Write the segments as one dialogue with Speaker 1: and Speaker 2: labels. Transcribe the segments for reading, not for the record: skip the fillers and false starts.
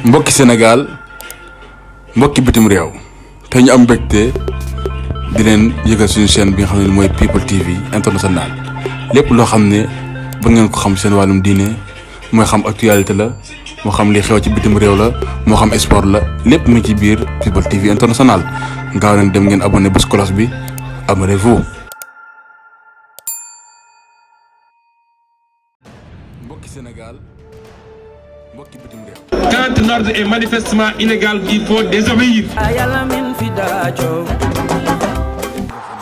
Speaker 1: mbokki Sénégal mbokki bitim réew te ñu am mbégte di leen yëgal suñu chaîne bi nga xam ne mooy People TV international lépp loo xam ne ba ngeen ko xam seen wàllum diine mooy xam actualité la moo xam li xew ci bitim réew la moo xam sport la lépp mu ci biir People TV international gaaw leen dem ngeen abonné bés cloche bi abonnez-vous. mbokki Sénégal mbokki bitim réew.
Speaker 2: Quand un ordre est manifestement illégal, il faut désobéir.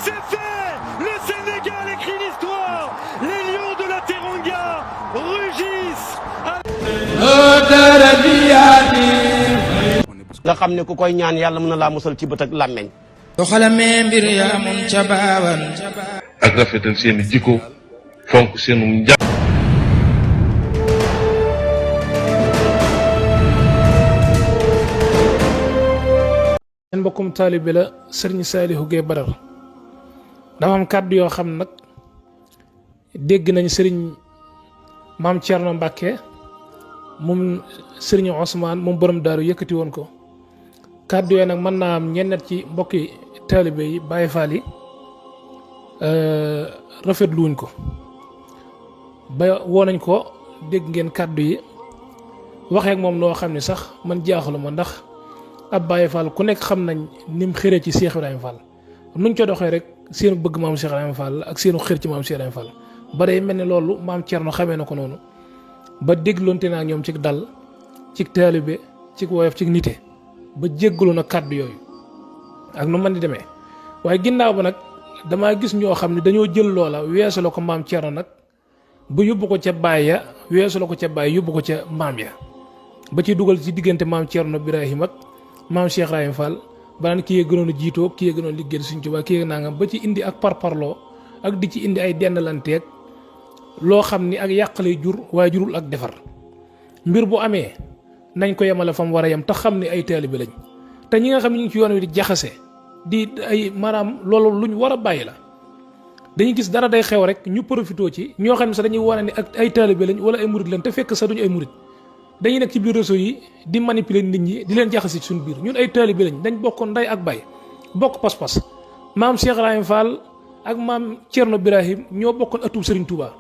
Speaker 3: C'est fait. Le Sénégal écrit l'histoire. Les lions de la Teranga rugissent.
Speaker 4: nga xam ne ku koy ñaan yàlla mën na laa musal ci bët ak làmmeñ.
Speaker 5: doxalamee mbir yaa mun ca baawan
Speaker 2: ak rafetal seen jikko fonk seenu njàng.
Speaker 6: seen mbokkum taalibe la sëriñ Saalihu Gueye Badar dafa am kàddu yoo xam nag dégg nañ sëriñ maam Thierno Mbacke moom sëriñ Ousmane moom borom daaru yëkkati woon ko kàddu yooyu nag mën naa am ñenn ci mbokki taalibe yi Baye Fall yi rafetlu wuñ ko ba woo nañ ko dégg ngeen kàddu yi waxee ak moom loo xam ne sax man jaaxaluma ndax ab Baye Fall ku nekk xam nañ ni mu xëree ci Cheikh Ibrahima Fall nuñ ko doxee rek seenu bëgg maam Cheikh Ibrahima Fall ak seenu xër ci maam Cheikh Ibrahima Fall ba day mel ni loolu maam Thierno xamee na ko noonu ba dégloonte naa ñoom ci dal ci taalibe ci woyof ci nite ba jéggalu na kàddu yooyu ak nu man di demee waaye ginnaaw ba nag damaa gis ñoo xam ne dañoo jël loola weesu la ko maam Thierno nag bu yóbbu ko ca baay ya weesu la ko ca baay yóbbu ko ca maam ya ba ci dugal ci diggante maam Thierno Birahim ak maam Cheikh Ibrahima Fall ba naan kii yee gënoon a jiitoo kii yee gënoon liggéey Sëriñ Tuubaa kii yee nangam ba ci indi ak parparloo ak di ci indi ay dendlanteeg loo xam ni ak yàq lay jur waaye jurul ak defar mbir bu amee nañ ko yemale fa mu war a yem te xam ni ay taalibe lañ te ñi nga xam ne ñu ngi ci yoon wi di jaxase di ay maanaam loolu luñ war a bàyyi la dañuy gis dara day xew rek ñu profitoo ci ñoo xam ne sax dañuy wane ni ak ay taalibe lañ wala ay murit lañ te fekk sax duñu ay murit dañuy nekk ci biir réseau yi di manipuler nit ñi di leen jaxase ci suñu biir ñun ay taalibe lañ dañ bokk nday ak bay bokk pas-pas maam Cheikh Ibrahima Fall ak maam Thierno Birahim ñoo bokkoon atub Serigne Touba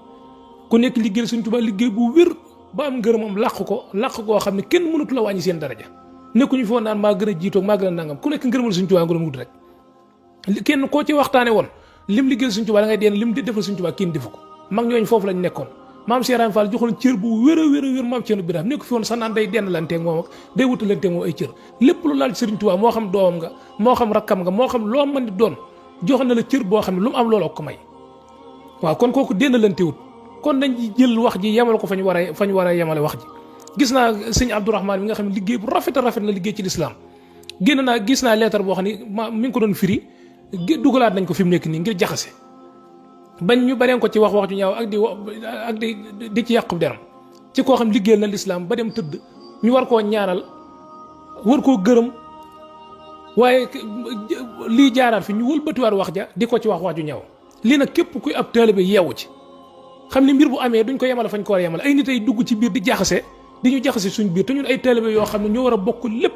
Speaker 6: ku nekk liggéeyal Serigne Touba liggéey bu wér ba am ngërëmam làq koo xam ne kenn mënatu la wàññi seen daraja nekkuñu foo naan maa gën a jiitoo maa gën a nangam ku nekk ngërëmal Serigne Touba nga doon wut rek kenn koo ci waxtaane woon lim liggéeyal Serigne Touba da ngay deen lim di defal Serigne Touba kenn defu ko mag ñooñu foofu lañ nekkoon maam Cheikh Ibrahima Fall joxoon cër bu wér a wér maam Thierno Birahim nekk fi woon sax naan day dendlanteeg moom ak day wutalanteeg moom ay cër lépp lu laal ci Serigne Touba moo xam doomam nga moo xam rakkam nga moo xam loo mën di doon jox na la cër boo xam ne lu mu am looloo ko may waaw kon kooku dendlantewut kon nañ jël wax ji yemal ko fañ war a yemale wax ji gis naa sëñ Abdourahmane mi nga xam ne liggéey bu rafet a rafet la liggéey ci lislaam gis naa leetar boo xam ne mi ngi ko doon firi dugalaat nañ ko fi mu nekk nii ngir jaxase bañ ñu bareen ko ci wax ju ñaaw ak di ci yàqu deram ci koo xam liggéeyal na lislaam ba dem tëdd ñu war koo ñaanal war koo gërëm waaye lii jaaraat fi ñu wëlbatiwaat wax ja di ko ci wax ju ñaaw lii nag képp kuy ab taalibe yeewu ci xam ne mbir bu amee duñ ko yemale fañ ko war a yemale ay nit ay dugg ci biir di jaxase di ñu jaxase suñ biir te ñun ay taalibe yoo xam ne ñoo war a bokk lépp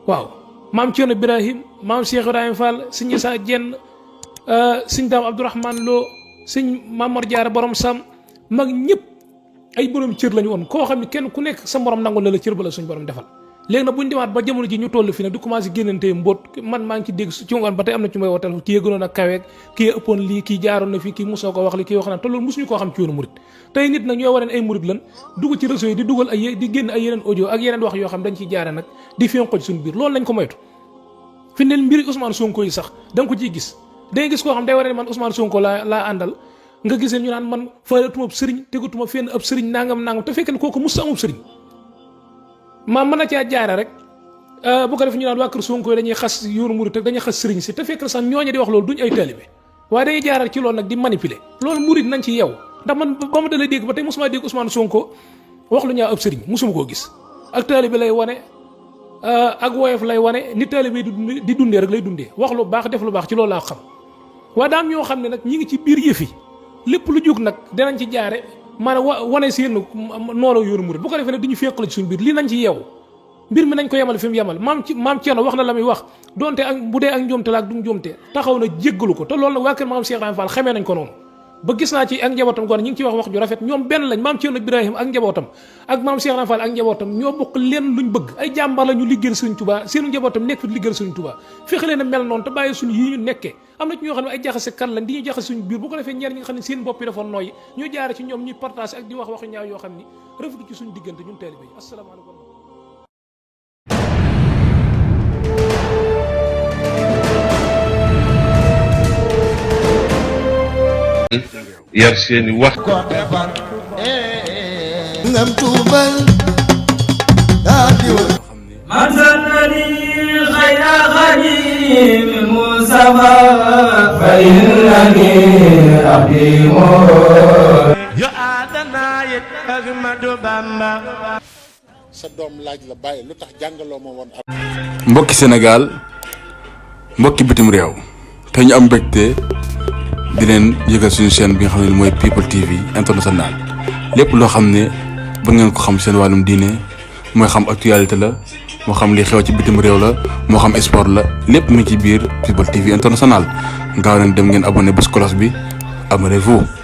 Speaker 6: waaw maam Thierno Birahim maam Cheikh Ibrahima Fall sëñ Issa Dieng sëñ Daam Abdourahmane Lo sëñ Mamar Diarra borom Sam mag ñëpp ay borom cër lañu woon koo xam ne kenn ku nekk sa morom nangul la cër ba la suñ borom defal léegi nag bu ñu demaat ba jamono ji ñu toll fi nag di commencé génnante mbóot man maa ngi ci dégg ci ngoon ba tey am na ci may wotal kii gënoon a kaweeg kii ëppoon lii kii jaaroon na fii kii mosoo ko wax li kii wax na te loolu mosuñu koo xam ci yoonu murit tey nit nag ñoo wareen ay murit lan dugg ci réseau yi di dugal di génn ay yeneen audio ak yeneen wax yoo xam dañ ciy jaare nag di fénqo ci suñu biir loolu lañ ko moytu fi ne mbiri Ousmane Sonko yi sax da nga ko ciy gis da nga gis koo xam day waree man Ousmane Sonko laa àndal nga gisee ñu naan man faalatuma ab sëriñ tegatuma fenn ab sëriñ nangam te fekk ne kooku mos amub sëriñ maa mën na caa jaare rek bu ko def ñu naan waa kër Sonko yi dañuy xas yoonu murit rek dañuy xas sëriñ si te fekk sax ñooñu di wax loolu duñ ay taalibe waaye dañuy jaaral ci loolu nag di manipuler loolu murit nañ ci yeew ndax man ba ma dalee dégg ba tey mosuma dégg Ousmane Sonko wax lu ñaaw ab sëriñ mosuma koo gis ak taalibe lay wane ak woyof lay wane ni taalibe di dundee rek lay dundee wax lu baax def lu baax ci loolu laa xam waaye daam ñoo xam ne nag ñi ngi ci biir yëf yi lépp lu jóg nag danañ ci jaare maanaam wane seen noonu yoonu murit bu ko defee nag duñu féqal ci suñu biir lii nañ ci yeewu mbir mi nañ ko yemal fi mu yemal maam Thierno wax na la muy wax donte ak bu dee ak njuumte la ak du njuumte taxaw na jéggalu ko te loolu nag waa kër maam Cheikh Ibrahima Fall xamee nañ ko noonu ba gis naa ci ak njabootam goon ñi ngi ciy wax ju rafet ñoom benn lañ maam Thierno Ibrahima ak njabootam ak maam Cheikh Ibrahima Fall ak njabootam ñoo bokk leen luñ bëgg ay jàmbaar la ñu liggéeyal Sëriñ Tuubaa seenu njabootam nekk fi liggéeyal Sëriñ Tuubaa fexe leen a mel noonu te bàyyi suñu yii ñu nekkee am na ci ñoo xam ne ay jaxase kan lañ di ñu jaxase suñu biir bu ko defee ñeer ñi nga xam ne seen bopp yi dafa nooyi ñu jaare ci ñoom ñuy partage ak di wax waxu ñaaw yoo xam ni rafetu ci suñu diggante ñun taalibe yi asalaamaaleykum.
Speaker 2: yar seeni wax
Speaker 7: ngam tuubal daa diwa
Speaker 8: man sannani xayra xadim Mustafa fa innani axdimu
Speaker 4: yo aadana yet Ahmadu Bamba
Speaker 7: sa doom laaj la bàyyi lu tax jàngaloo ma woon ab
Speaker 1: mbokki Sénégal mbokki bitim réew te ñu am mbégte di leen yëgal suñu chaîne bi nga xam ne mooy People TV International lépp loo xam ne ba ngeen ko xam seen wàllum diine mooy xam actualité la moo xam li xew ci bitim réew la moo xam sport la lépp mi ci biir People TV International gaaw leen dem ngeen abonné bés cloche bi abonnez-vous.